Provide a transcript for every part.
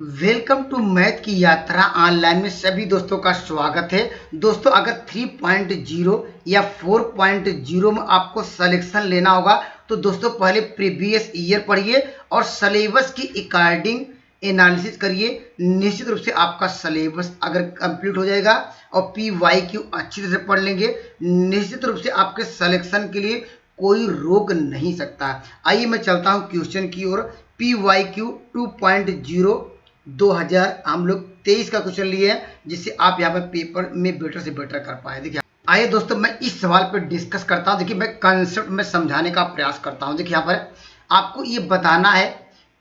Welcome to math की यात्रा online में सभी दोस्तों का स्वागत है। दोस्तों अगर 3.0 या 4.0 में आपको सिलेक्शन लेना होगा तो दोस्तों पहले प्रीवियस ईयर पढ़िए और सिलेबस की अकॉर्डिंग एनालिसिस करिए। निश्चित रूप से आपका सिलेबस अगर कंप्लीट हो जाएगा और PYQ अच्छी तरह से पढ़ लेंगे, निश्चित रूप से आपके सिलेक्शन के लिए कोई रोक नहीं सकता। आइए मैं चलता हूं क्वेश्चन की ओर। PYQ 2.0 2000 हम लोग 23 का क्वेश्चन लिए हैं, जिससे आप यहाँ पर पेपर में बेटर से बेटर कर पाए। देखिए आइए दोस्तों मैं इस सवाल पर डिस्कस करता हूँ। देखिए मैं कंसेप्ट में समझाने का प्रयास करता हूँ। देखिए यहाँ पर आपको ये बताना है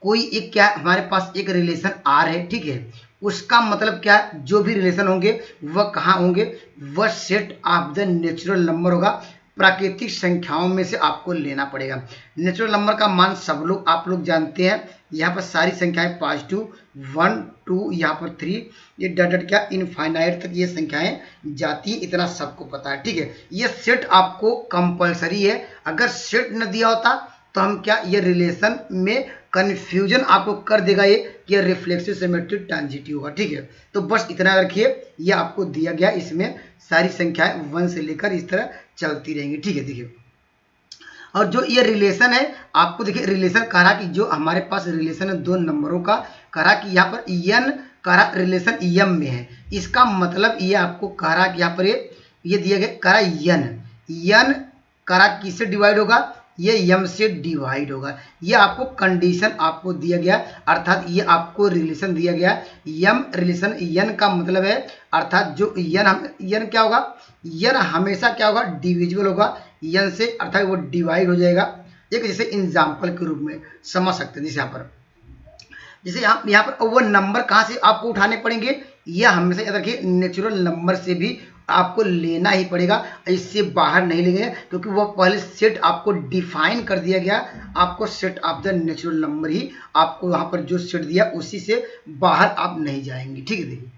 कोई एक क्या हमारे पास एक रिलेशन आर है, ठीक है। उसका मतलब क्या है, जो भी रिलेशन होंगे वह कहाँ होंगे, वह set of the natural number होगा। प्राकृतिक संख्याओं में से आपको लेना पड़ेगा। नेचुरल नंबर का मान सब लोग आप लोग जानते हैं। यहाँ पर सारी संख्याएं पॉजिटिव 1 2 यहाँ पर 3 ये डट क्या इनफाइनाइट तक ये संख्याएं जाती है, इतना सबको पता है, ठीक है। ये सेट आपको कंपलसरी है। अगर सेट न दिया होता तो हम क्या ये रिलेशन में कंफ्यूजन आपको कर देगा ये कि ये रिफ्लेक्सिव सिमेट्रिक ट्रांजिटिव होगा, ठीक है। तो बस इतना रखिए, ये आपको दिया गया, इसमें सारी संख्याएं 1 से लेकर इस तरह चलती रहेंगी, ठीक है। देखिए और जो ये रिलेशन है आपको देखिए रिलेशन कह रहा कि जो हमारे पास रिलेशन है दो नंबरों का, कह रहा कि यहाँ पर n कह रहा रिलेशन m में है। इसका मतलब ये आपको कह रहा कि यहाँ पर ये दिया गया कह रहा n कह रहा किससे डिवाइड होगा, ये m से डिवाइड होगा। ये आपको कंडीशन आपको दिया गया, अर्थात ये आपको रिलेशन दिया गया m रिलेशन n का मतलब है, अर्थात जो n क्या होगा, n हमेशा क्या होगा डिविजिबल होगा n से, अर्थात वो डिवाइड हो जाएगा। एक जैसे एग्जाम्पल के रूप में समझ सकते हैं। जैसे यहाँ पर वो नंबर कहाँ से आपको उठाने पड़ेंगे, यह हमेशा याद रखिए नेचुरल नंबर से भी आपको लेना ही पड़ेगा, इससे बाहर नहीं लेंगे, क्योंकि वो पहले सेट आपको डिफाइन कर दिया गया। आपको set of the natural number ही आपको वहां पर जो सेट दिया उसी से बाहर आप नहीं जाएंगे, ठीक है। देखिए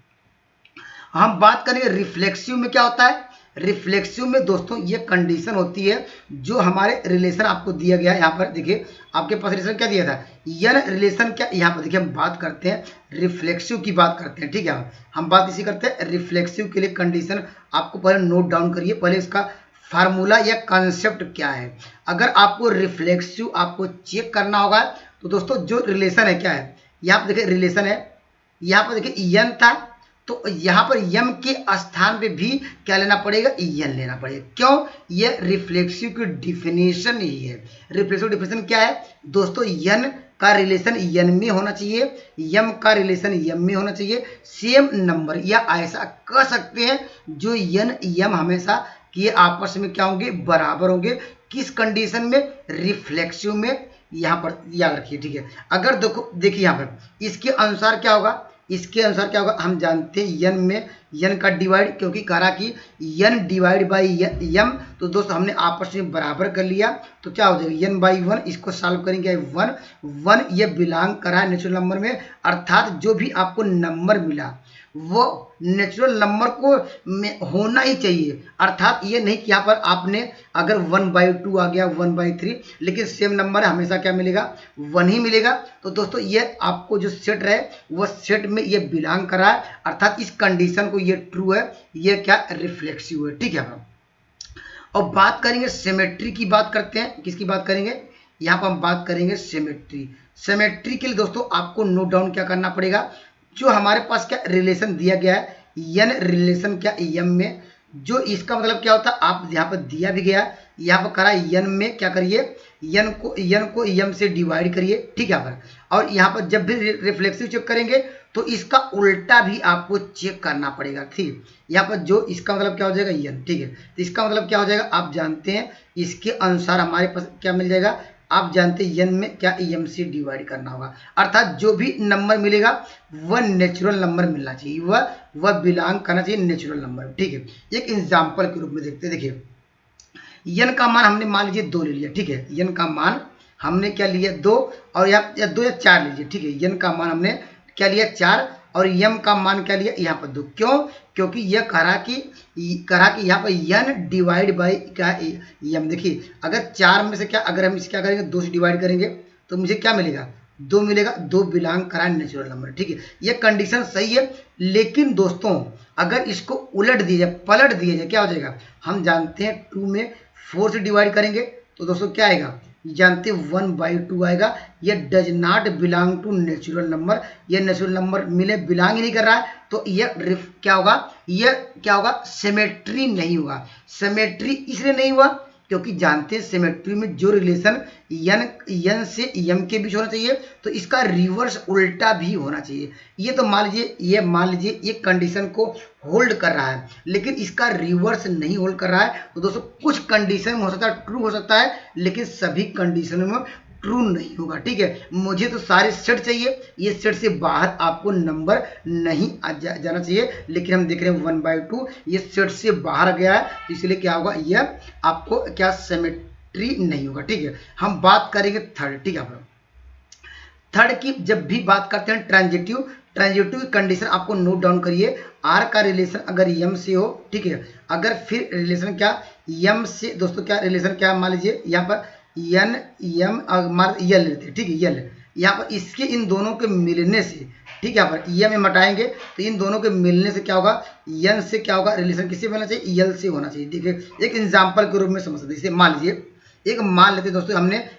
हम बात करेंगे रिफ्लेक्सिव में क्या होता है। रिफ्लेक्सिव में दोस्तों ये कंडीशन होती है, जो हमारे रिलेशन आपको दिया गया है। यहाँ पर देखिए आपके पास रिलेशन क्या दिया था, यन रिलेशन क्या, यहाँ पर देखिए हम बात करते हैं रिफ्लेक्सिव की बात करते हैं, ठीक है। हम बात इसी करते हैं रिफ्लेक्सिव के लिए कंडीशन आपको पहले नोट डाउन करिए, पहले इसका फार्मूला या कंसेप्ट क्या है। अगर आपको रिफ्लेक्सिव आपको चेक करना होगा तो दोस्तों जो रिलेशन है क्या है, यहाँ पर देखिए रिलेशन है, यहाँ पर देखिए यन था, तो यहाँ पर यम के स्थान पे भी क्या लेना पड़ेगा, एन लेना पड़ेगा। क्यों, ये रिफ्लेक्सिव की डिफिनेशन ही है। रिफ्लेक्सिव डिफिनेशन क्या है दोस्तों, एन का रिलेशन एन में होना चाहिए, यम का रिलेशन यम में होना चाहिए, सेम नंबर, या ऐसा कह सकते हैं जो एन यम हमेशा कि आपस में क्या होंगे, बराबर होंगे। किस कंडीशन में, रिफ्लेक्सिव में। यहाँ पर याद रखिए, ठीक है। अगर देखिए यहाँ पर इसके अनुसार क्या होगा, इसके अनुसार क्या होगा, हम जानते हैं यन में यन का डिवाइड, क्योंकि कह रहा कि यन डिवाइड बाई यम, तो दोस्तों हमने आपस में बराबर कर लिया, तो क्या हो जाएगा यन बाई 1, इसको सॉल्व करेंगे 1 ये बिलोंग करा है नेचुरल नंबर में, अर्थात जो भी आपको नंबर मिला वो नेचुरल नंबर को में होना ही चाहिए। अर्थात ये नहीं कि यहाँ पर आपने अगर 1/2 आ गया 1/3, लेकिन सेम नंबर हमेशा क्या मिलेगा, 1 ही मिलेगा। तो दोस्तों ये आपको जो सेट रहे वो सेट में ये बिलोंग कर रहा है, अर्थात इस कंडीशन को ये ट्रू है, ये क्या रिफ्लेक्सिव है, ठीक है। और बात करेंगे सिमेट्री की, बात करते हैं किसकी बात करेंगे, यहाँ पर हम बात करेंगे सिमेट्री। सिमेट्री के लिए दोस्तों आपको नोट डाउन क्या करना पड़ेगा, जो हमारे पास क्या रिलेशन दिया गया है यन रिलेशन क्या यम में, जो इसका मतलब क्या होता है, आप यहाँ पर दिया भी गया, यहाँ पर करा यन में क्या करिए, यन को यम से डिवाइड करिए, ठीक है। यहाँ पर और यहाँ पर जब भी रिफ्लेक्सिव चेक करेंगे तो इसका उल्टा भी आपको चेक करना पड़ेगा, ठीक है। यहाँ पर जो इसका मतलब क्या हो जाएगा यन, ठीक है। तो इसका मतलब क्या हो जाएगा, आप जानते हैं इसके अनुसार हमारे पास क्या मिल जाएगा, आप जानते हैं यन में क्या एम से डिवाइड करना होगा, अर्थात जो भी नंबर मिलेगा वह नेचुरल नंबर मिलना चाहिए, वह बिलोंग करना चाहिए नेचुरल नंबर, ठीक है। एक एग्जांपल के रूप में देखते हैं। देखिए यन का मान हमने मान लीजिए 2 ले लिया, ठीक है। यन का मान हमने क्या लिया 2, और या 2 या 4 लीजिए, ठीक है। यन का मान हमने क्या लिया 4, और यम का मान क्या लिया यहाँ पर 2। क्यों, क्योंकि यह कहा कि यहाँ पर यन डिवाइड बाई क्या यम। देखिए अगर 4 में से क्या, अगर हम इसे क्या करेंगे 2 से डिवाइड करेंगे तो मुझे क्या मिलेगा दो मिलेगा, दो बिलोंग करा नेचुरल नंबर, ठीक है। ये कंडीशन सही है, लेकिन दोस्तों अगर इसको उलट दिया जाए, पलट दिया जाए, क्या हो जाएगा? हम जानते हैं 2 में 4 से डिवाइड करेंगे तो दोस्तों क्या आएगा? जानते हैं 1/2 आएगा। ये does not belong to natural number, ये नेचुरल नंबर मिले बिलोंग ही नहीं कर रहा है, तो ये क्या होगा? ये क्या होगा? सिमेट्री नहीं होगा। सिमेट्री इसलिए नहीं हुआ क्योंकि जानते हैं सिमेट्री में जो रिलेशन n से m के बीच होना चाहिए, तो इसका रिवर्स उल्टा भी होना चाहिए। ये तो मान लीजिए ये कंडीशन को होल्ड कर रहा है, लेकिन इसका रिवर्स नहीं होल्ड कर रहा है। तो दोस्तों कुछ कंडीशन में हो सकता है ट्रू हो सकता है, लेकिन सभी कंडीशनों में ट्रू नहीं होगा, ठीक है। मुझे तो सारे सेट चाहिए, ये सेट से बाहर आपको नंबर नहीं जाना चाहिए, लेकिन हम देख रहे हैं 1/2 ये सेट से बाहर गया है, तो इसलिए क्या होगा? यह आपको क्या सिमेट्री नहीं होगा, ठीक है। हम बात करेंगे थर्ड, ठीक है। थर्ड की जब भी बात करते हैं ट्रांजिटिव की कंडीशन आपको नोट डाउन करिए। आर का रिलेशन अगर यम से हो, ठीक है, अगर फिर रिलेशन क्या यम से, दोस्तों क्या रिलेशन क्या, मान लीजिए यहाँ पर एन एम यल लेते हैं, ठीक है, यल यहाँ पर इसके इन दोनों के मिलने से, ठीक है, यहाँ पर एम में हटाएंगे तो इन दोनों के मिलने से क्या होगा? एन से क्या होगा? रिलेशन किससे बनना चाहिए? यल से होना चाहिए। देखिए एक एग्जाम्पल के रूप में समझ सकते हैं। जैसे मान लीजिए एक मान लेते हैं दोस्तों,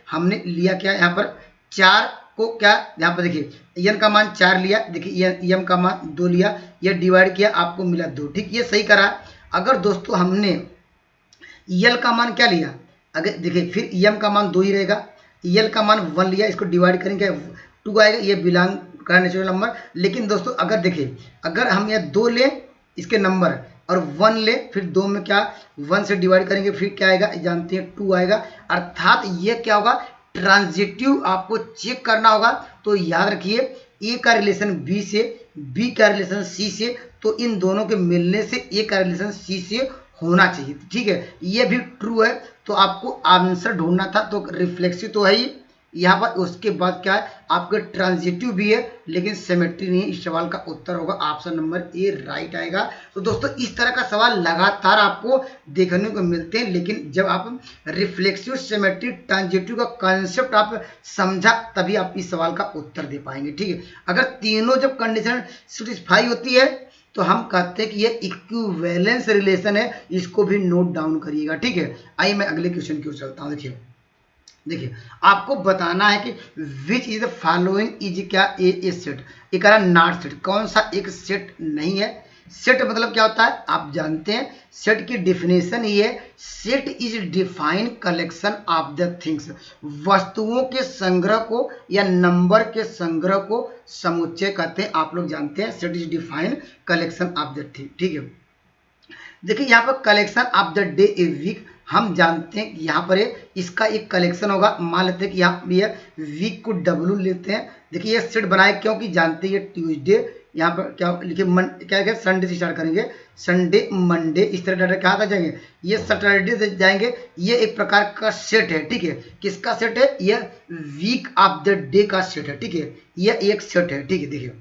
हमने लिया क्या यहाँ पर 4 को, क्या यहाँ पर देखिए एन का मान 4 लिया, देखिए एम का मान 2 लिया, यह डिवाइड किया आपको मिला 2, ठीक, ये सही करा। अगर दोस्तों हमने यल का मान क्या लिया, अगर देखिए फिर एम का मान 2 ही रहेगा, यल का मान 1 लिया, इसको डिवाइड करेंगे 2 आएगा, ये बिलोंग करा नेचुरल नंबर। लेकिन दोस्तों अगर देखिए अगर हम यह 2 लें इसके नंबर और 1 ले, फिर 2 में क्या 1 से डिवाइड करेंगे, फिर क्या आएगा? जानते हैं 2 आएगा। अर्थात ये क्या होगा? ट्रांजिटिव आपको चेक करना होगा। तो याद रखिए ए का रिलेशन बी से, बी का रिलेशन सी से, तो इन दोनों के मिलने से ए का रिलेशन सी से होना चाहिए, ठीक है। ये भी ट्रू है, तो आपको आंसर ढूंढना था, तो रिफ्लेक्सिव तो है ही यहाँ पर। उसके बाद क्या है? आपके ट्रांजिटिव भी है, लेकिन सिमेट्री नहीं है। इस सवाल का उत्तर होगा ऑप्शन नंबर ए, राइट आएगा। तो दोस्तों इस तरह का सवाल लगातार आपको देखने को मिलते हैं, लेकिन जब आप रिफ्लेक्सिव, सिमेट्री, ट्रांजिटिव का कॉन्सेप्ट आप समझा, तभी आप इस सवाल का उत्तर दे पाएंगे, ठीक है। अगर तीनों जब कंडीशन सेटिस्फाई होती है तो हम कहते हैं कि ये इक्विवेलेंस रिलेशन है, इसको भी नोट डाउन करिएगा, ठीक है। आइए मैं अगले क्वेश्चन की ओर चलता हूँ। देखिए आपको बताना है कि which is the following is क्या ए सेट, एक नॉट सेट, कौन सा एक सेट नहीं है। सेट मतलब क्या होता है? आप जानते हैं सेट की डिफिनेशन ये है, set is define collection of the things, वस्तुओं के संग्रह को या नंबर के संग्रह को समुच्चय कहते हैं। आप लोग जानते हैं set is define collection of the thing, ठीक है। देखिए यहाँ पर collection of the day a week, हम जानते हैं कि यहाँ पर इसका एक कलेक्शन होगा। मान लेते हैं कि यहाँ भी वीक को डब्ल्यू लेते हैं। देखिए ये सेट बनाए क्योंकि जानते हैं ये ट्यूसडे, यहाँ पर क्या लिखे क्या है, संडे से स्टार्ट करेंगे, संडे मंडे इस तरह डाटा कहाँ तक जाएंगे, ये सैटरडे से जाएंगे। ये एक प्रकार का सेट है, ठीक है। किसका सेट है? ये वीक ऑफ द डे का सेट है, ठीक है। यह एक सेट है, ठीक है। देखिए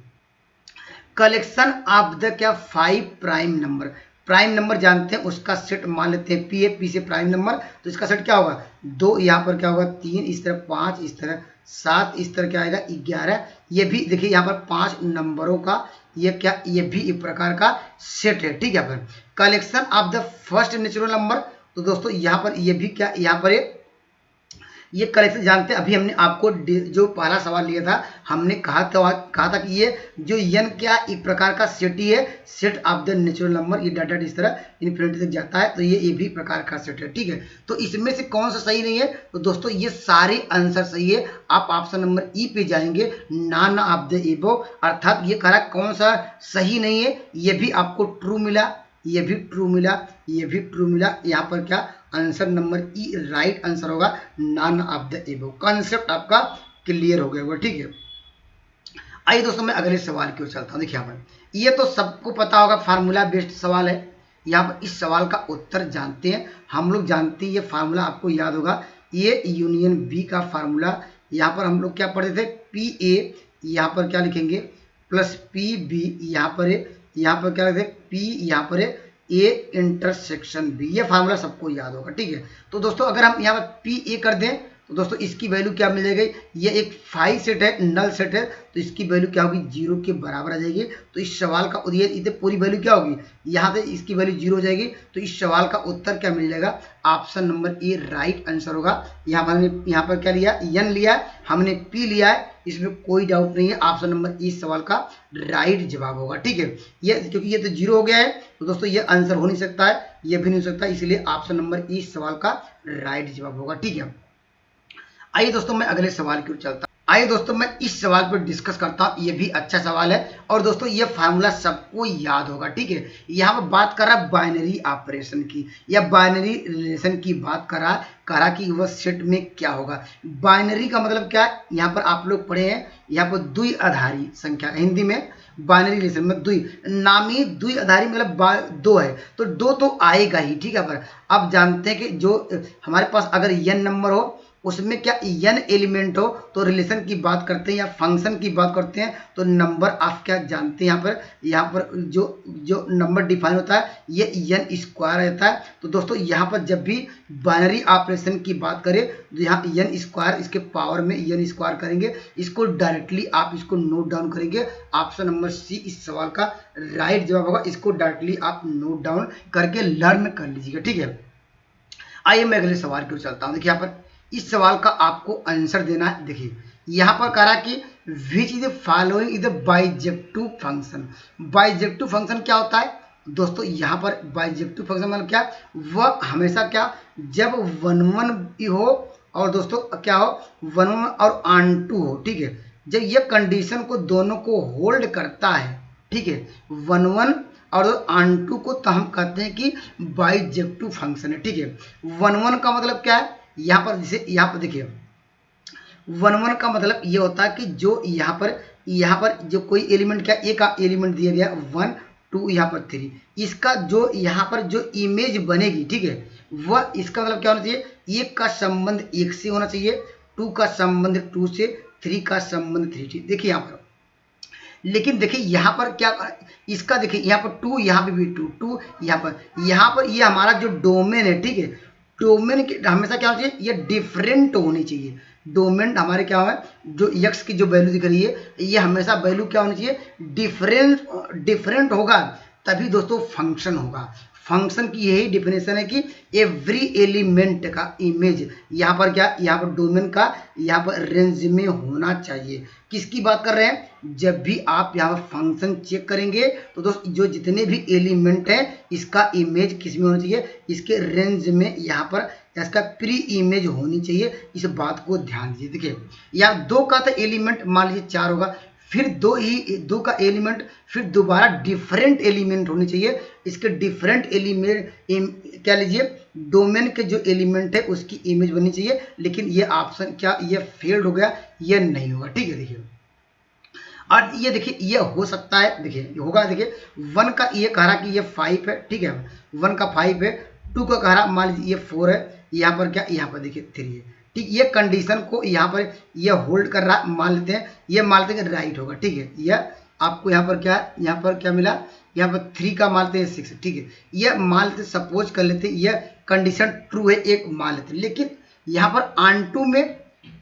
कलेक्शन ऑफ द क्या 5 प्राइम नंबर, प्राइम नंबर जानते हैं उसका सेट मान लेते हैं पी है, पी से प्राइम नंबर, तो इसका सेट क्या होगा? 2, यहाँ पर क्या होगा 3, इस तरह 5, इस तरह 7, इस तरह क्या आएगा 11। ये भी देखिए यहाँ पर 5 नंबरों का ये क्या, ये भी एक प्रकार का सेट है, ठीक है। पर collection of the first natural number, तो दोस्तों यहाँ पर ये भी क्या, यहाँ पर ये कलेक्शन जानते हैं। अभी हमने आपको जो पहला सवाल लिया था, हमने कहा था कि ये जो एन क्या एक प्रकार का सेट ही है, set of the natural number. ये डाटा इस तरह इन्फिनिटी तक जाता है, तो ये भी प्रकार का सेट है, ठीक है। तो इसमें से कौन सा सही नहीं है? तो दोस्तों ये सारे आंसर सही है। आप ऑप्शन नंबर ई पे जाएंगे, नॉन ऑफ द एबव, अर्थात ये कह कौन सा सही नहीं है। ये भी आपको ट्रू मिला, ये भी ट्रू मिला, ये भी ट्रू मिला। यहाँ पर क्या answer number E right answer होगा, none of the above. Concept आपका क्लियर हो गया होगा, ठीक है। आइए दोस्तों मैं अगले सवाल की ओर चलता हूँ। देखिए यहाँ पर ये तो सबको पता होगा, फार्मूला बेस्ड सवाल है। यहाँ पर इस सवाल का उत्तर जानते हैं, हम लोग जानते हैं ये फार्मूला आपको याद होगा, ये यूनियन बी का फार्मूला। यहाँ पर हम लोग क्या पढ़ते थे, पी ए, यहाँ पर क्या लिखेंगे प्लस पी बी, यहाँ पर क्या लिखते पी, यहाँ पर ए इंटरसेक्शन बी। ये फार्मूला सबको याद होगा, ठीक है। तो दोस्तों अगर हम यहाँ पर पी ए कर दें तो दोस्तों इसकी वैल्यू क्या मिल जाएगी, ये एक 5 सेट है, नल सेट है, तो इसकी वैल्यू क्या होगी, 0 के बराबर आ जाएगी। तो इस सवाल का ये पूरी वैल्यू क्या होगी, यहाँ से इसकी वैल्यू 0 हो जाएगी। तो इस सवाल का उत्तर क्या मिल जाएगा, option number A right answer होगा। यहाँ पर हमने यहाँ पर क्या लिया, एन लिया है, हमने पी लिया है, इसमें कोई डाउट नहीं है। ऑप्शन नंबर ए सवाल का राइट जवाब होगा। ठीक है, ये क्योंकि ये तो 0 हो गया है, तो दोस्तों ये आंसर हो नहीं सकता है, ये भी नहीं हो सकता, इसलिए ऑप्शन नंबर ए सवाल का राइट जवाब होगा। ठीक है, आइए दोस्तों मैं अगले सवाल की ओर चलता हूं। आइए दोस्तों मैं इस सवाल पर डिस्कस करता हूं, ये भी अच्छा सवाल है और दोस्तों ये फार्मूला सबको याद होगा। ठीक है, यहाँ पर बात कर रहा है बाइनरी ऑपरेशन की या बाइनरी रिलेशन की बात कर रहा कि वह सेट में क्या होगा। बाइनरी का मतलब क्या है, यहाँ पर आप लोग पढ़े हैं, यहाँ पर द्विआधारी संख्या, हिंदी में बाइनरी रिलेशन में नामी द्विआधारी मतलब 2 है, तो 2 तो आएगा ही। ठीक है, पर अब जानते हैं कि जो हमारे पास अगर n नंबर हो उसमें क्या n एलिमेंट हो तो रिलेशन की बात करते हैं या फंक्शन की बात करते हैं, तो नंबर आप क्या जानते हैं, यहाँ पर जो नंबर डिफाइन होता है ये n स्क्वायर रहता है। तो दोस्तों यहाँ पर जब भी बाइनरी ऑपरेशन की बात करें तो यहाँ n स्क्वायर, इसके पावर में n स्क्वायर करेंगे, इसको डायरेक्टली आप इसको नोट डाउन करेंगे। ऑप्शन नंबर सी इस सवाल का राइट जवाब होगा, इसको डायरेक्टली आप नोट डाउन करके लर्न कर लीजिएगा। ठीक है, आइए मैं अगले सवाल की ओर चलता हूँ। देखिए यहाँ पर इस सवाल का आपको आंसर देना है। देखिए यहाँ पर कह रहा कि which is the following is the bijective function. Bijective function क्या होता है दोस्तों, यहाँ पर बाइजेक्टिव फंक्शन मतलब क्या, वह हमेशा क्या, जब 1 हो और दोस्तों क्या हो 1 और ऑन 2 हो। ठीक है, जब ये कंडीशन को दोनों को होल्ड करता है, ठीक है, 1 और ऑन 2 को, तो हम कहते हैं कि बाइजेक्टिव फंक्शन है। ठीक है, 1 का मतलब क्या है, यहाँ पर जैसे यहाँ पर देखिए 1 का मतलब ये होता है कि जो यहाँ पर जो कोई एलिमेंट क्या, एक का एलिमेंट दिया गया 1 2 यहाँ पर 3, इसका जो यहाँ पर जो इमेज बनेगी, ठीक है, वह इसका मतलब क्या होना चाहिए, 1 का संबंध 1 से होना चाहिए, 2 का संबंध 2 से, 3 का संबंध 3 से। देखिए यहाँ पर, लेकिन देखिए यहाँ पर क्या, इसका देखिए यहाँ पर 2, यहाँ पे भी 2 यहाँ पर ये हमारा जो डोमेन है, ठीक है, डोमेन के हमेशा क्या होना चाहिए, ये डिफरेंट होनी चाहिए। डोमेन हमारे क्या है, जो x की जो वैल्यू दिख रही है ये हमेशा वैल्यू क्या होनी चाहिए, डिफरेंट होगा, तभी दोस्तों फंक्शन होगा। फंक्शन की यही डिफिनेशन है कि एवरी एलिमेंट का इमेज यहाँ पर क्या, यहाँ पर डोमेन का यहाँ पर रेंज में होना चाहिए। किसकी बात कर रहे हैं, जब भी आप यहाँ पर फंक्शन चेक करेंगे तो दोस्त जो जितने भी एलिमेंट हैं इसका इमेज किस में होना चाहिए, इसके रेंज में यहाँ पर इसका प्री इमेज होनी चाहिए। इस बात को ध्यान दीजिए। देखिए यहाँ 2 का तो एलिमेंट मान लीजिए 4 होगा, फिर 2 का एलिमेंट, फिर दोबारा डिफरेंट एलिमेंट होने चाहिए। इसके डिफरेंट एलिमेंट क्या लीजिए, डोमेन के जो एलिमेंट है उसकी इमेज बननी चाहिए, लेकिन ये ऑप्शन क्या, ये फेल्ड हो गया, ये नहीं होगा। ठीक है, देखिए और ये देखिए ये हो सकता है, देखिए होगा, देखिए 1 का ये कह रहा कि ये 5 है, ठीक है, 1 का 5 है, 2 का कह रहा मान लीजिए ये 4 है, यहाँ पर क्या, यहाँ पर देखिए 3 है। ठीक, ये कंडीशन को यहाँ पर ये होल्ड कर रहा, मान लेते हैं, ये मान लेते हैं राइट होगा। ठीक है, यह आपको यहाँ पर क्या, यहाँ पर क्या मिला, यहाँ पर 3 का मान लेते हैं 6। ठीक है, ये मान लेते, सपोज कर लेते हैं ये कंडीशन ट्रू है, एक मान लेते हैं, लेकिन यहाँ पर ऑन 2 में,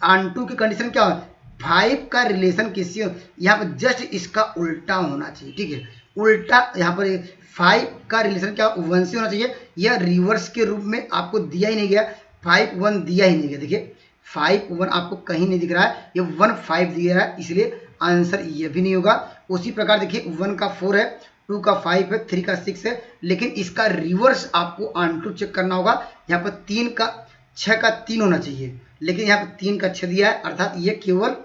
ऑन 2 की कंडीशन क्या है, 5 का रिलेशन किसी, यहाँ पर जस्ट इसका उल्टा होना चाहिए। ठीक है, उल्टा, यहाँ पर 5 का रिलेशन क्या 1 से होना चाहिए, यह रिवर्स के रूप में आपको दिया ही नहीं गया, 5 1 दिया ही नहीं गया। देखिए 5 1 आपको कहीं नहीं दिख रहा है, ये 1 5 दिया है, इसलिए आंसर ये भी नहीं होगा। उसी प्रकार देखिए 1 का 4 है, 2 का 5 है, 3 का 6 है, लेकिन इसका रिवर्स आपको ऑन 2 चेक करना होगा। यहाँ पर 3 का 6 का 3 होना चाहिए, लेकिन यहाँ पर 3 का 6 दिया है, अर्थात ये केवल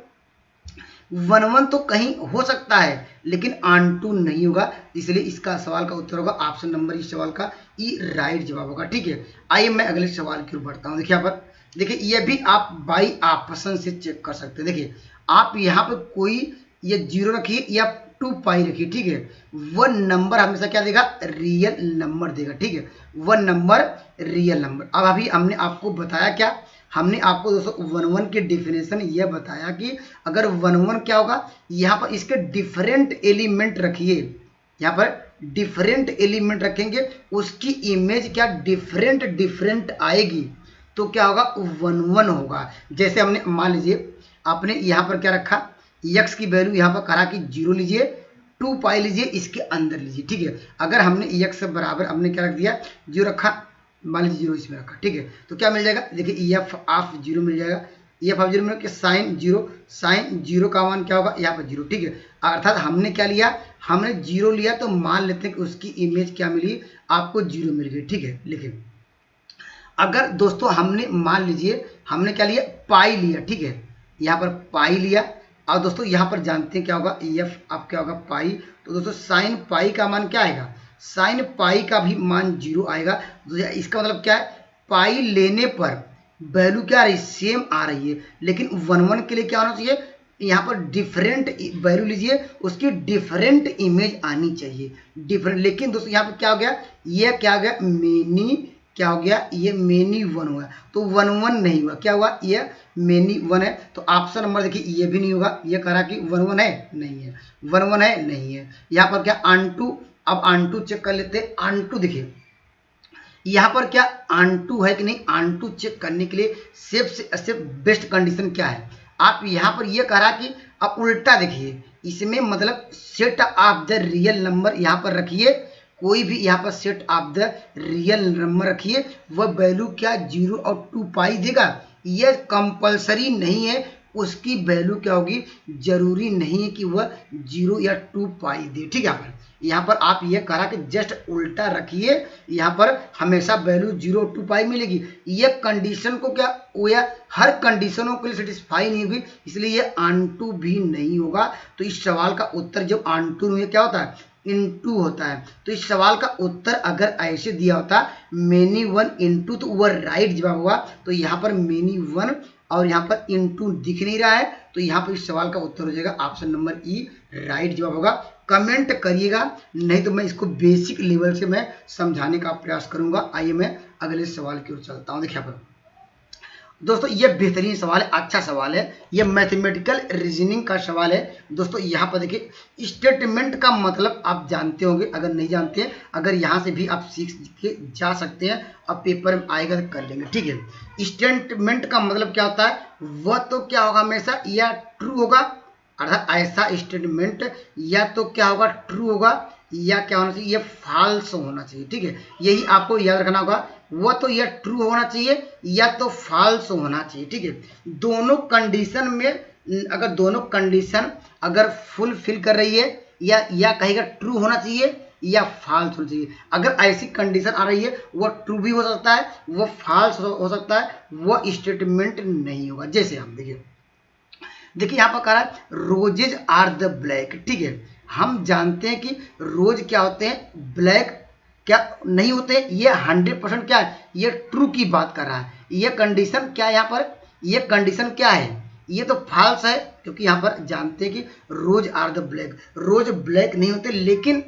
1 1 तो कहीं हो सकता है लेकिन ऑन 2 नहीं होगा, इसलिए इसका सवाल का उत्तर होगा ऑप्शन नंबर इस सवाल का ई राइट जवाब होगा। ठीक है, आइए मैं अगले सवाल की ओर बढ़ता हूँ। देखिए यहाँ पर, देखिए ये भी आप बाई ऑप्शन से चेक कर सकते हैं। देखिए आप यहाँ पर कोई ये 0 रखिए या 2 पाई रखिए, ठीक है, वह नंबर हमेशा क्या देगा, रियल नंबर देगा। ठीक है, वह नंबर रियल नंबर। अब अभी हमने आपको बताया क्या, हमने आपको दोस्तों 1 1 की डेफिनेशन यह बताया कि अगर 1 1 क्या होगा, यहाँ पर इसके डिफरेंट एलिमेंट रखिए, यहाँ पर डिफरेंट एलिमेंट रखेंगे, उसकी इमेज क्या डिफरेंट आएगी। तो क्या होगा 1 1 होगा। जैसे हमने मान लीजिए आपने यहाँ पर क्या रखा, x की वैल्यू यहाँ पर करा कि 0 लीजिए, 2 पाई लीजिए, इसके अंदर लीजिए, ठीक है। अगर हमने x से बराबर हमने क्या रख दिया, 0 रखा, मान लीजिए 0 इसमें रखा, ठीक है। तो क्या मिल जाएगा, देखिए एफ ऑफ 0 मिल जाएगा। एफ ऑफ 0 मिल कि साइन 0 का मान क्या होगा यहाँ पर 0, ठीक है। अर्थात हमने क्या लिया, हमने 0 लिया, तो मान लेते हैं कि उसकी इमेज क्या मिली, आपको 0 मिल गई, ठीक है। लेकिन अगर दोस्तों हमने मान लीजिए हमने क्या लिया, पाई लिया, ठीक है, यहाँ पर पाई लिया, और दोस्तों यहाँ पर जानते हैं क्या होगा, एफ अब क्या होगा पाई, तो दोस्तों साइन पाई का मान क्या आएगा, साइन पाई का भी मान 0 आएगा। तो इसका मतलब क्या है, पाई लेने पर वैल्यू क्या आ रही है, सेम आ रही है, लेकिन 1 1 के लिए क्या होना चाहिए, यहाँ पर डिफरेंट वैल्यू लीजिए, उसकी डिफरेंट इमेज आनी चाहिए, डिफरेंट। लेकिन दोस्तों यहाँ पर क्या हो गया, ये क्या हो गया, मेनी क्या हो गया, ये मेनी 1 हुआ, तो 1 1 नहीं हुआ, क्या हुआ, ये मेनी 1 है। तो ऑप्शन नंबर देखिए ये भी नहीं होगा, ये कह रहा कि 1 1 है, नहीं है, 1 1 है, नहीं है। यहाँ पर क्या ऑन2, अब ऑन2 चेक कर लेते हैं। ऑन2 देखिए यहाँ पर क्या ऑन2 है कि नहीं, ऑन2 चेक करने के लिए सिर्फ बेस्ट कंडीशन क्या है, आप यहाँ पर ये कह रहा कि अब उल्टा देखिए, इसमें मतलब set of the real number यहाँ पर रखिए, कोई भी यहाँ पर set of the real number रखिए, वह वैल्यू क्या 0 और 2 पाई देगा, यह कंपलसरी नहीं है, उसकी वैल्यू क्या होगी, जरूरी नहीं है कि वह 0 या 2 पाई दे, ठीक है। यहाँ पर आप ये करा कि जस्ट उल्टा रखिए, यहाँ पर हमेशा वैल्यू 0 और 2 पाई मिलेगी। ये कंडीशन को क्या या हर कंडीशनों के लिए सेटिस्फाई नहीं होगी, इसलिए ये ऑन2 भी नहीं होगा। तो इस सवाल का उत्तर जब ऑन2 में क्या होता है, इनटू होता है। तो इस सवाल का उत्तर अगर ऐसे दिया होता मेनी 1 इनटू, तो वह राइट जवाब होगा। तो यहाँ पर मेनी 1 और यहाँ पर इनटू दिख नहीं रहा है, तो यहाँ पर इस सवाल का उत्तर हो जाएगा ऑप्शन नंबर ई, राइट जवाब होगा। कमेंट करिएगा, नहीं तो मैं इसको बेसिक लेवल से मैं समझाने का प्रयास करूंगा। आइए मैं अगले सवाल की ओर चलता हूँ। देखिए यहाँ पर दोस्तों ये बेहतरीन सवाल है, अच्छा सवाल है, ये मैथमेटिकल रीजनिंग का सवाल है। दोस्तों यहाँ पर देखिए स्टेटमेंट का मतलब आप जानते होंगे, अगर नहीं जानते हैं, अगर यहाँ से भी आप सीख के जा सकते हैं, अब पेपर में आएगा तो कर लेंगे, ठीक है। स्टेटमेंट का मतलब क्या होता है, वह तो क्या होगा हमेशा या ट्रू होगा, अर्थात ऐसा स्टेटमेंट या तो क्या होगा ट्रू होगा या क्या होना चाहिए, ये फॉल्स होना चाहिए, ठीक है। यही आपको याद रखना होगा, वह तो यह ट्रू होना चाहिए या तो फॉल्स होना चाहिए, ठीक है। दोनों कंडीशन में अगर दोनों कंडीशन अगर फुलफिल कर रही है, या कहेगा ट्रू होना चाहिए या फॉल्स होना चाहिए। अगर ऐसी कंडीशन आ रही है, वह ट्रू भी हो सकता है, वह फॉल्स हो सकता है, वह स्टेटमेंट नहीं होगा। जैसे हम देखिए यहाँ पर कह रहा है रोजेज आर द ब्लैक, ठीक है। हम जानते हैं कि रोज क्या होते हैं, ब्लैक क्या नहीं होते, ये 100% क्या है, ये ट्रू की बात कर रहा है। ये कंडीशन क्या है, यहाँ पर ये कंडीशन क्या है, ये तो फॉल्स है, क्योंकि यहाँ पर जानते हैं कि rose are the black, rose black नहीं होते, लेकिन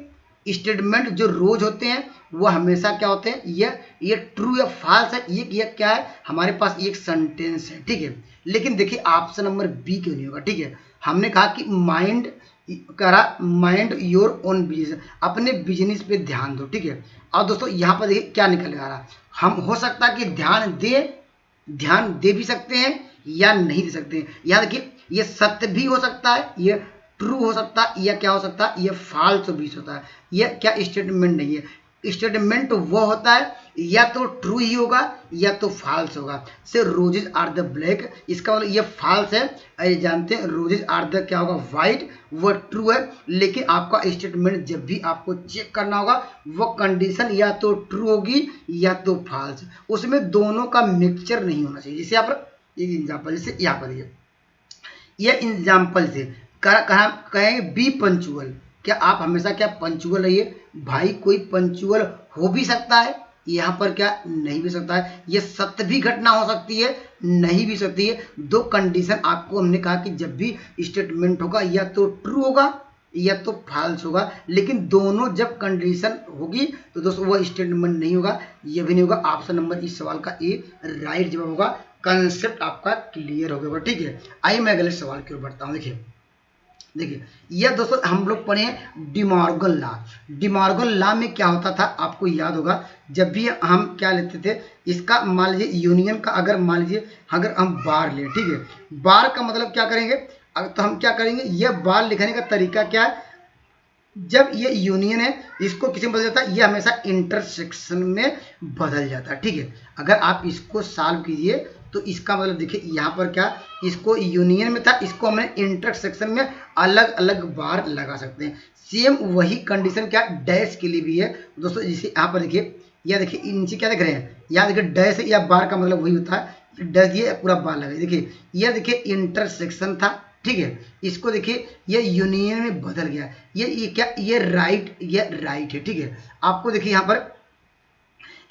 स्टेटमेंट जो रोज होते हैं वो हमेशा क्या होते हैं, ये ट्रू या फॉल्स है। ये क्या है, हमारे पास एक सेंटेंस है, ठीक है। लेकिन देखिए ऑप्शन नंबर बी क्यों नहीं होगा, ठीक है। हमने कहा कि माइंड योर ओन बिजनेस, अपने बिजनेस पे ध्यान दो, ठीक है। और दोस्तों यहाँ पर देखिए क्या निकल आ रहा, हम हो सकता है कि ध्यान दे भी सकते हैं या नहीं दे सकते हैं। यहाँ देखिए ये सत्य भी हो सकता है, ये ट्रू हो सकता है, या क्या हो सकता है, ये फॉल्स भी होता है। ये क्या स्टेटमेंट नहीं है, स्टेटमेंट वो होता है या तो ट्रू ही होगा या तो फॉल्स होगा। से रोजेज आर द ब्लैक, इसका मतलब ये फॉल्स है, ये जानते हैं। रोजेज आर द क्या होगा, वाइट, वो ट्रू है। लेकिन आपका स्टेटमेंट जब भी आपको चेक करना होगा, वो कंडीशन या तो ट्रू होगी या तो फॉल्स, उसमें दोनों का मिक्सचर नहीं होना चाहिए। जैसे यहाँ पर एक एग्जाम्पल, जैसे यहाँ पर ये एग्जाम्पल से कहें बी पंचुअल, क्या आप हमेशा क्या पंचुअल रहिए, भाई कोई पंचुअल हो भी सकता है, यहाँ पर क्या नहीं भी सकता है। ये सत्य भी घटना हो सकती है, नहीं भी सकती है। दो कंडीशन आपको हमने कहा कि जब भी स्टेटमेंट होगा या तो ट्रू होगा या तो फॉल्स होगा, लेकिन दोनों जब कंडीशन होगी तो दोस्तों वो स्टेटमेंट नहीं होगा, ये भी नहीं होगा। ऑप्शन नंबर इस सवाल का ए राइट जवाब होगा। कंसेप्ट आपका क्लियर हो गया, ठीक है। आइए मैं अगले सवाल की ओर बढ़ता हूँ। देखिए देखिए यह दोस्तों हम लोग पढ़े हैं डिमॉर्गन लॉ। डिमॉर्गन लॉ में क्या होता था आपको याद होगा, जब भी हम क्या लेते थे, इसका मान लीजिए यूनियन का अगर मान लीजिए अगर हम बार ले, ठीक है, बार का मतलब क्या करेंगे, तो हम क्या करेंगे, यह बार लिखने का तरीका क्या है, जब ये यूनियन है इसको किसी में बदल जाता है, ये हमेशा इंटरसेक्शन में बदल जाता है, ठीक है। अगर आप इसको सॉल्व कीजिए तो इसका मतलब देखिए यहाँ पर क्या, इसको यूनियन में था, इसको हमने इंटरसेक्शन में अलग अलग बार लगा सकते हैं। सेम वही कंडीशन क्या डैश के लिए भी है दोस्तों। जैसे यहाँ पर देखिए, यह देखिए नीचे क्या देख रहे हैं, यहाँ देखिए डैश या बार का मतलब वही होता है, डैश ये पूरा बार लगा, देखिए यह देखिए इंटरसेक्शन था, ठीक है। इसको देखिए ये यूनियन में बदल गया, ये क्या, ये राइट है, ठीक है। आपको देखिए यहाँ पर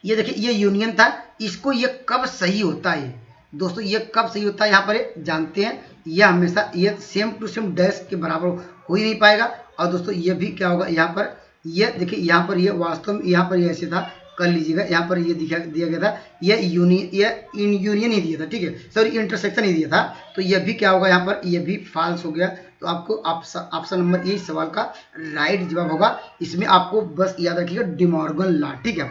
ये देखिए ये यूनियन था, इसको ये कब सही होता है दोस्तों, ये कब सही होता है यहाँ पर जानते हैं, ये हमेशा ये सेम टू सेम डैश के बराबर हो ही नहीं पाएगा। और दोस्तों ये भी क्या होगा, यहाँ पर ये देखिए यहाँ पर ये वास्तव में यहाँ पर ये ऐसे था, कर लीजिएगा, यहाँ पर ये दिया गया था, ये यूनियन ही दिया था, ठीक है, सॉरी इंटरसेक्शन ही दिया था, तो ये भी क्या होगा, यहाँ पर ये भी फॉल्स हो गया। तो आपको ऑप्शन नंबर ए सवाल का राइट जवाब होगा। इसमें आपको बस याद रखिएगा डिमॉर्गन लॉ, ठीक है।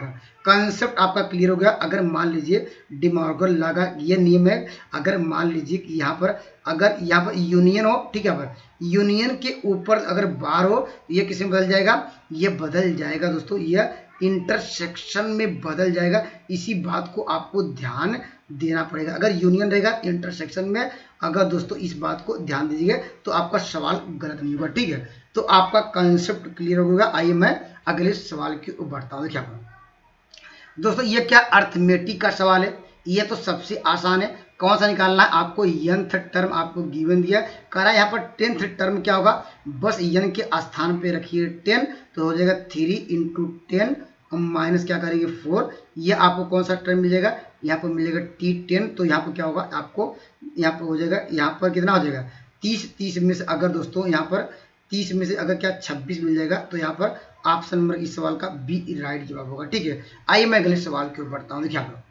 कंसेप्ट आपका क्लियर हो गया। अगर मान लीजिए डिमॉर्गन लॉ का ये नियम है, अगर मान लीजिए कि यहाँ पर अगर यहाँ पर यूनियन हो, ठीक है, पर यूनियन के ऊपर अगर बार हो, ये किस में बदल जाएगा, ये बदल जाएगा दोस्तों, यह इंटरसेक्शन में बदल जाएगा। इसी बात को आपको ध्यान देना पड़ेगा। अगर यूनियन रहेगा इंटरसेक्शन में, अगर दोस्तों इस बात को ध्यान दीजिएगा तो आपका सवाल गलत नहीं होगा, ठीक है। तो आपका कंसेप्ट क्लियर होगा। आइए मैं अगले सवाल की ओर बढ़ता हूँ। देखिए दोस्तों ये क्या अर्थमेटिक का सवाल है, ये तो सबसे आसान है। कौन सा निकालना है आपको, nth टर्म आपको गिवन दिया, कह रहा है यहाँ पर 10th टर्म क्या होगा, बस n के स्थान पे रखिए 10, तो हो जाएगा 3 × 10 माइनस क्या करेंगे 4। ये आपको कौन सा टर्म मिलेगा, यहाँ पर मिलेगा t10, तो यहाँ पर क्या होगा आपको, यहाँ पर हो जाएगा, यहाँ पर कितना हो जाएगा 30 में से अगर दोस्तों यहाँ पर 30 में से अगर क्या 26 मिल जाएगा, तो यहाँ पर ऑप्शन नंबर इस सवाल का बी राइट जवाब होगा, ठीक है। आइए मैं अगले सवाल की ओर बढ़ता हूँ। देखिए आप लोग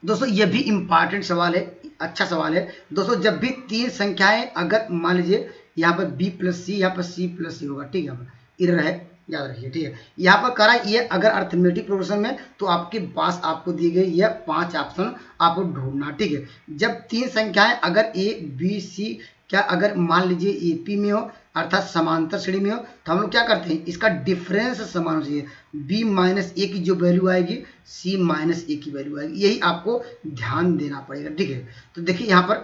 दोस्तों ये भी इंपॉर्टेंट सवाल है, अच्छा सवाल है दोस्तों। जब भी 3 संख्याएं अगर मान लीजिए यहाँ पर b + c, यहाँ पर c + c होगा, ठीक है, इधर है, याद रखिए, ठीक है। यहाँ पर करा ये अगर अर्थमेटिक प्रोग्रेशन में, तो आपके पास आपको दिए गए ये 5 ऑप्शन आपको ढूंढना, ठीक है। जब 3 संख्याएं अगर a b c क्या अगर मान लीजिए AP में हो, अर्थात समांतर श्रेणी में हो, तो हम लोग क्या करते हैं, इसका डिफरेंस समान हो चाहिए, b - a की जो वैल्यू आएगी c - a की वैल्यू आएगी, यही आपको ध्यान देना पड़ेगा, ठीक है। तो देखिए यहाँ पर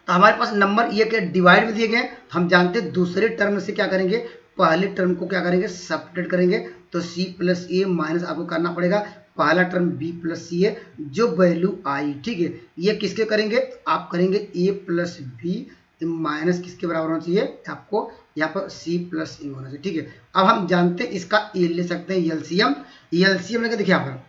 तो हमारे पास नंबर ये के डिवाइड में दिए गए, हम जानते हैं दूसरे टर्म से क्या करेंगे, पहले टर्म को क्या करेंगे सब्ट्रैक्ट करेंगे, तो c + a माइनस आपको करना पड़ेगा, पहला टर्म b + c है, जो वैल्यू आई, ठीक है, ये किसके करेंगे, आप करेंगे a + b माइनस किसके बराबर होना चाहिए, आपको यहाँ पर c + a होना चाहिए, ठीक है। अब हम जानते हैं इसका a ले सकते हैं एलसीएम लेके, देखिए यहाँ पर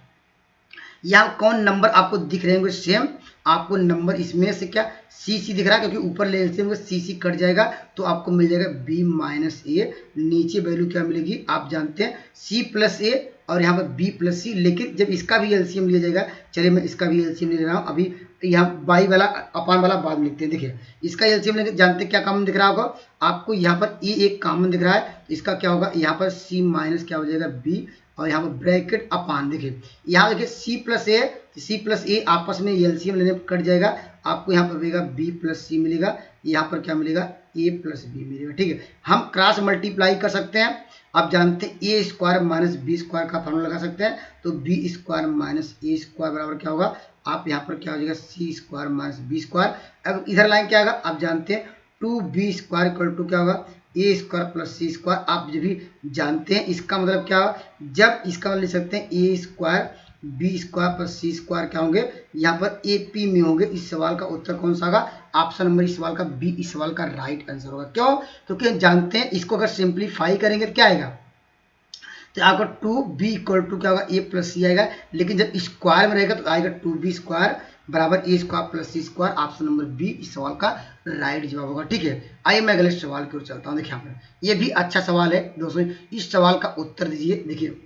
यहाँ कौन नंबर आपको दिख रहे होंगे सेम, आपको नंबर इसमें से क्या सी दिख रहा है, क्योंकि ऊपर ले सी कट जाएगा, तो आपको मिल जाएगा b - a, नीचे वैल्यू क्या मिलेगी आप जानते हैं c + a और यहाँ पर b + c। लेकिन जब इसका भी एलसीएम लिया जाएगा, चलिए मैं इसका भी एलसीएम ले रहा हूँ, अभी यहाँ बाई वाला अपान वाला बाद में लिखते हैं। देखिए इसका एलसीएम लेके जानते हैं क्या कॉमन दिख रहा होगा आपको, यहाँ पर e एक कॉमन दिख रहा है, तो इसका क्या होगा, यहाँ पर c माइनस क्या हो जाएगा b, और यहाँ पर ब्रैकेट अपान, देखिए यहाँ देखिए c + a आपस में एलसीएम लेने पर कट जाएगा, आपको यहाँ पर मिलेगा b + c मिलेगा, यहाँ पर क्या मिलेगा a + b मिलेगा, ठीक है। हम क्रॉस मल्टीप्लाई कर सकते हैं, आप जानते हैं a² - b² का फॉर्मूला लगा सकते हैं, तो b² - a² बराबर क्या होगा, आप यहाँ पर क्या हो जाएगा c² - b²। अब इधर लाइन क्या होगा, आप जानते हैं 2b² = क्या होगा a² + c², आप जो भी जानते हैं इसका मतलब क्या होगा, जब इसका मतलब लिख सकते हैं a² b² + c² क्या होंगे, यहाँ पर AP में होंगे। इस सवाल का उत्तर कौन सा होगा, ऑप्शन नंबर इस सवाल का बी इस सवाल का राइट आंसर होगा। क्यों, क्योंकि हम जानते हैं इसको अगर सिंप्लीफाई करेंगे तो क्या आएगा, तो आपका 2b = क्या होगा a + c आएगा, लेकिन जब स्क्वायर में रहेगा तो आएगा 2b² बराबर a² + c², option number B इस सवाल का राइट जवाब होगा, ठीक है। आइए मैं अगले सवाल की ओर चलता हूँ। देखिए यहाँ पर ये भी अच्छा सवाल है दोस्तों, इस सवाल का उत्तर दीजिए। देखिए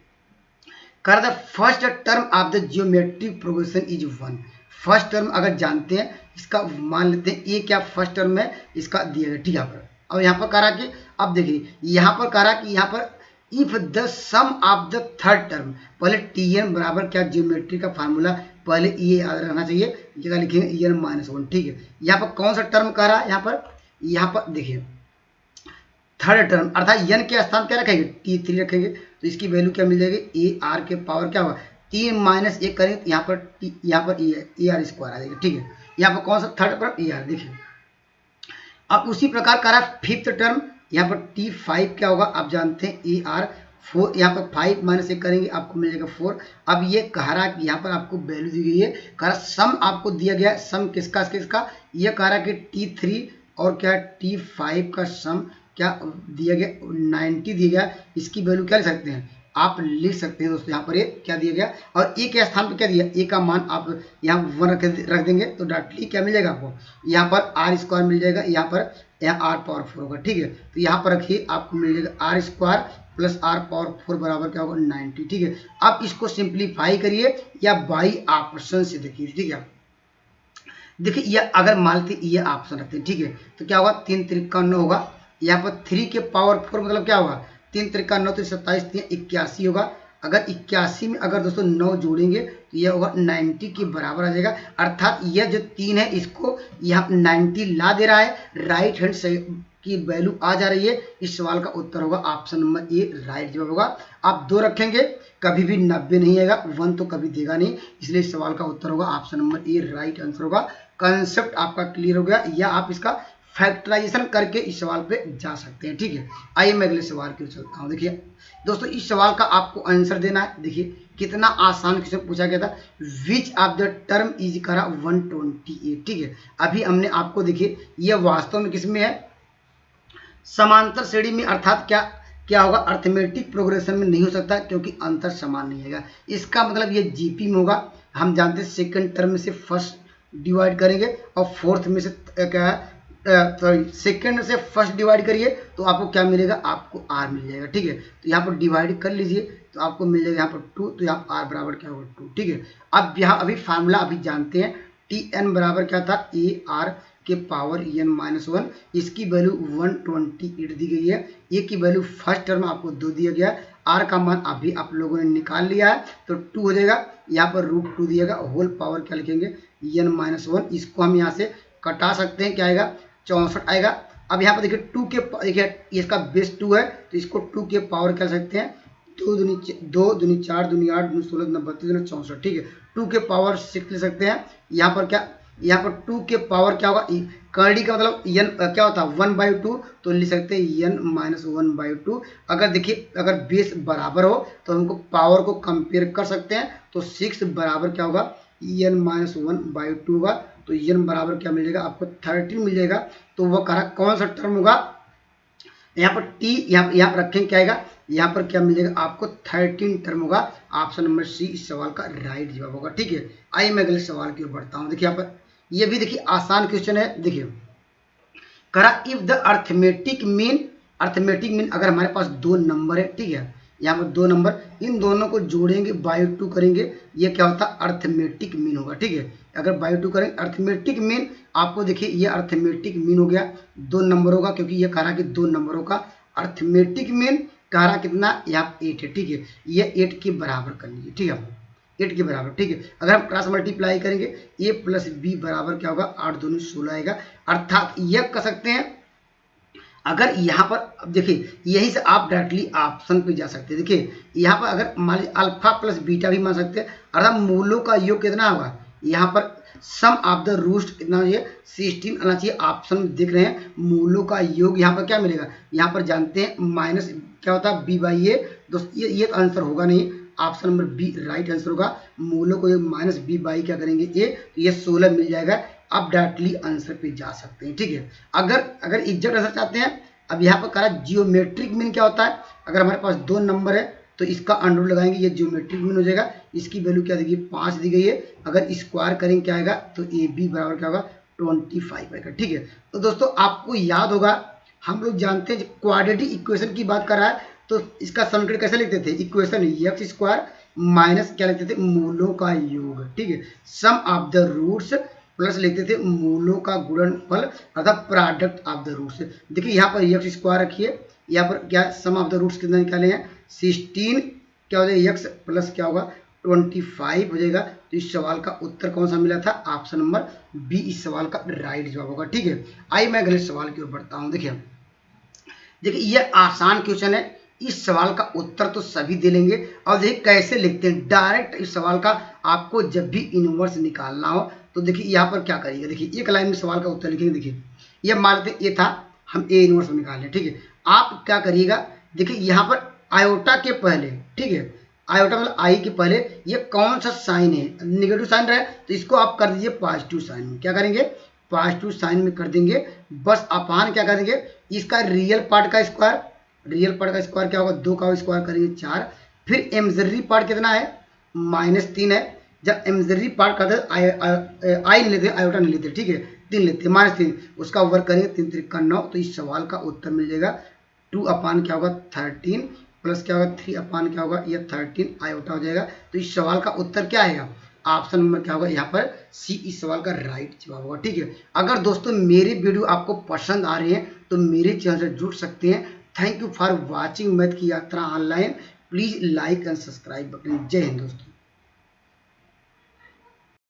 कर the first term of the geometric progression is 1। First term अगर जानते हैं इसका मान लेते हैं, ये क्या फर्स्ट टर्म है इसका दिया गया, ठीक है। और यहाँ पर कह रहा कि अब देखिए यहाँ पर कह रहा कि यहाँ पर if the sum of the third term, पहले Tn बराबर क्या ज्योमेट्री का फार्मूला पहले ये याद रहना चाहिए, जगह लिखेंगे En माइनस 1, ठीक है। यहाँ पर कौन सा टर्म कह रहा है, यहाँ पर देखिए थर्ड टर्म अर्थात n के स्थान क्या रखेंगे T3 रखेंगे, तो इसकी वैल्यू क्या मिल जाएगी ए आर के पावर क्या होगा 3 माइनस 1 करें तो यहाँ पर ए आर स्क्वायर आ जाएगा, ठीक है। यहाँ पर कौन सा थर्ड टर्म ए आर, देखिए अब उसी प्रकार करा फिफ्थ टर्म, यहाँ पर T5 क्या होगा आप जानते हैं ए आर 4, यहाँ पर 5 माइनस 1 करेंगे आपको मिल जाएगा 4। अब ये कह रहा कि यहाँ पर आपको वैल्यू दी गई है, कह रहा सम आपको दिया गया, सम किसका ये कह रहा कि T3 और क्या T5 का सम क्या दिया गया 90 दिया गया, इसकी वैल्यू क्या लिख सकते हैं आप लिख सकते हैं दोस्तों, यहाँ पर ये क्या दिया गया और ए के स्थान पर क्या दिया, ए का मान आप यहाँ 1 रख देंगे तो डायरेक्टली क्या मिल जाएगा आपको, यहाँ पर आर स्क्वायर मिल जाएगा, यहाँ आर पावर 4 होगा, ठीक है। तो यहाँ पर रखिए आपको मिल जाएगा R square plus R power 4 बराबर क्या होगा 90, ठीक है। अब इसको सिंप्लीफाई करिए या बाई ऑप्शन से देखिए, ठीक है। देखिए ये अगर मान लेते ये ऑप्शन रखते हैं, ठीक है, तो क्या होगा 3 त्रिका 9 होगा, यहाँ पर 3 के पावर 4 मतलब क्या होगा 3 त्रिका 9 तो 27 81 होगा। अगर 81 में अगर दोस्तों 9 जोड़ेंगे तो यह होगा 90 के बराबर आ जाएगा, अर्थात यह जो 3 है इसको यहाँ 90 ला दे रहा है, राइट हैंड साइड की वैल्यू आ जा रही है। इस सवाल का उत्तर होगा ऑप्शन नंबर ए राइट जवाब होगा। आप 2 रखेंगे कभी भी 90 नहीं आएगा, 1 तो कभी देगा नहीं, इसलिए इस सवाल का उत्तर होगा option number A right answer होगा। कंसेप्ट आपका क्लियर हो गया, या आप इसका फैक्टराइजेशन करके इस सवाल पे जा सकते हैं, ठीक है। आइए मैं अगले सवाल की ओर चलता हूँ। देखिए दोस्तों इस सवाल का आपको आंसर देना है, देखिए कितना आसान क्वेश्चन पूछा गया था, which of the term is करा 128, ठीक है। अभी हमने आपको देखिए यह वास्तव में किसमें है समांतर श्रेणी में, अर्थात क्या होगा अर्थमेटिक प्रोग्रेशन में नहीं हो सकता क्योंकि अंतर समान नहीं है। इसका मतलब ये जीपी में होगा, हम जानते हैं सेकंड टर्म में से फर्स्ट डिवाइड करेंगे और फोर्थ में से क्या है सॉरी सेकंड से फर्स्ट डिवाइड करिए तो आपको क्या मिलेगा, आपको आर मिल जाएगा, ठीक है। तो यहाँ पर डिवाइड कर लीजिए तो आपको मिल जाएगा यहाँ पर 2, तो यहाँ आर बराबर क्या होगा 2, ठीक है। अब यहाँ अभी फार्मूला अभी जानते हैं, टी एन बराबर क्या था ए आर के पावर एन माइनस 1, इसकी वैल्यू 128 दी गई है, ए की वैल्यू फर्स्ट टर्म आपको 2 दिया गया, आर का मान अभी आप लोगों ने निकाल लिया है तो 2 हो जाएगा, यहाँ पर √2 दिएगा, होल पावर क्या लिखेंगे एन माइनस 1, इसको हम यहाँ से कटा सकते हैं, क्या आएगा 64 आएगा। अब यहाँ पर देखिए 2 के देखिए इसका बेस 2 है तो इसको 2 के पावर कर सकते हैं, 2 दूनी 4 दूनी 8 दूनी 16 दूनी 32 दूनी 64, ठीक है। 2 के पावर 6 ले सकते हैं, यहाँ पर क्या यहाँ पर 2 के पावर क्या होगा करड़ी का मतलब एन क्या होता है 1/2, तो लिख सकते हैं एन माइनस 1/2। अगर देखिए अगर बेस बराबर हो तो हमको पावर को कंपेयर कर सकते हैं, तो 6 बराबर क्या होगा एन माइनस 1/2 होगा, तो एन बराबर क्या मिल जाएगा आपको 13 मिल जाएगा। तो वह कहा कौन सा टर्म होगा, यहाँ पर टी यहाँ पर रखेंगे क्या आएगा, यहाँ पर क्या मिल जाएगा आपको 13 टर्म होगा, ऑप्शन नंबर सी इस सवाल का राइट जवाब होगा, ठीक है। आइए मैं अगले सवाल की ओर बढ़ता हूँ। देखिए यहाँ पर ये भी देखिए आसान क्वेश्चन है, देखिए करा इफ द अर्थमेटिक मीन अगर हमारे पास 2 नंबर है, ठीक है, यहाँ पर 2 नंबर, इन दोनों को जोड़ेंगे बाई 2 करेंगे, ये क्या होता है अर्थमेटिक मीन होगा, ठीक है। अगर बाई 2 करेंगे अर्थमेटिक मीन, आपको देखिए ये अर्थमेटिक मीन हो गया 2 नंबर होगा, क्योंकि ये कह रहा कि 2 नंबरों का अर्थमेटिक मीन कह रहा कितना यहाँ 8 है, ठीक है, ये 8 के बराबर कर लीजिए, ठीक है 8 के बराबर, ठीक है। अगर हम क्रॉस मल्टीप्लाई करेंगे a प्लस बी बराबर क्या होगा 8 दूनी 16 आएगा, अर्थात यह कह सकते हैं अगर यहाँ पर अब देखिए यहीं से आप डायरेक्टली ऑप्शन पे जा सकते हैं। देखिए यहाँ पर अगर मान लीजिए अल्फा प्लस बीटा भी मान सकते हैं, अर्थात मूलों का योग कितना होगा, यहाँ पर सम ऑफ द रूट कितना चाहिए 16 आना चाहिए, ऑप्शन में देख रहे हैं मूलों का योग यहाँ पर क्या मिलेगा, यहाँ पर जानते हैं माइनस क्या होता है b/a, दोस्तों ये तो आंसर होगा नहीं, option number B right answer होगा, मूलों को माइनस b/, क्या करेंगे a, तो ये 16 मिल जाएगा। आप डायरेक्टली आंसर पे जा सकते हैं, ठीक है। अगर एग्जैक्ट आंसर चाहते हैं, अब यहाँ पर करा जियोमेट्रिक मीन क्या होता है, अगर हमारे पास 2 नंबर है तो इसका अंडर लगाएंगे, ये जियोमेट्रिक मीन हो जाएगा, इसकी वैल्यू क्या देगी 5 दी गई है, अगर स्क्वायर करेंगे क्या आएगा तो ए बी बराबर क्या होगा 25 आएगा, ठीक है। तो दोस्तों आपको याद होगा हम लोग जानते हैं क्वाड्रेटिक इक्वेशन की बात कर रहा है तो इसका समीकरण कैसे लिखते थे, इक्वेशन x² माइनस क्या लिखते थे मूलों का योग, ठीक है, सम ऑफ द रूट्स प्लस लिखते थे मूलों का गुणनफल अर्थात प्रोडक्ट ऑफ द रूट्स। देखिए यहाँ पर एक्स स्क्वायर रखिए, यहाँ पर क्या सम ऑफ द रूट्स कितना निकाले हैं 16, क्या हो जाएगा एक्स प्लस क्या होगा 25 हो जाएगा। तो इस सवाल का उत्तर कौन सा मिला था, ऑप्शन नंबर बी इस सवाल का राइट जवाब होगा। ठीक है, आइए मैं अगले सवाल की ओर बढ़ता हूँ। देखिए ये आसान क्वेश्चन है, इस सवाल का उत्तर तो सभी दे लेंगे। और देखिए कैसे लिखते हैं डायरेक्ट इस सवाल का, आपको जब भी इनवर्स निकालना हो तो देखिए यहाँ पर क्या करिएगा, देखिए एक लाइन में सवाल का उत्तर लिखेंगे। देखिए ये मान लेते ए था, हम ए इनवर्स निकाल लें। ठीक है, आप क्या करिएगा, देखिए यहाँ पर आयोटा के पहले, ठीक है आयोटा मतलब आई के पहले ये कौन सा साइन है, नेगेटिव साइन रहे तो इसको आप कर दीजिए पॉजिटिव साइन में। क्या करेंगे, पॉजिटिव साइन में कर देंगे, बस अपान क्या करेंगे इसका रियल पार्ट का स्क्वायर, रियल पार्ट का स्क्वायर क्या होगा 2 का स्क्वायर करेंगे 4, फिर एमजरी पार्ट कितना है -3 है। जब एमजरी पार्ट का आई नहीं लेते, आयोटा नहीं लेते, ठीक है 3 लेते -3, उसका वर्क करेंगे 3 3 9। तो इस सवाल का उत्तर मिल जाएगा 2 अपान क्या होगा 13 प्लस क्या होगा 3 अपान क्या होगा ये 13 आयोटा हो जाएगा। तो इस सवाल का उत्तर क्या आएगा, ऑप्शन नंबर क्या होगा यहाँ पर सी इस सवाल का राइट जवाब होगा। ठीक है, अगर दोस्तों मेरी वीडियो आपको पसंद आ रही है तो मेरे चैनल से जुड़ सकते हैं। Thank you for watching math की यात्रा online. Please like and subscribe button. जय हिंद दोस्तों।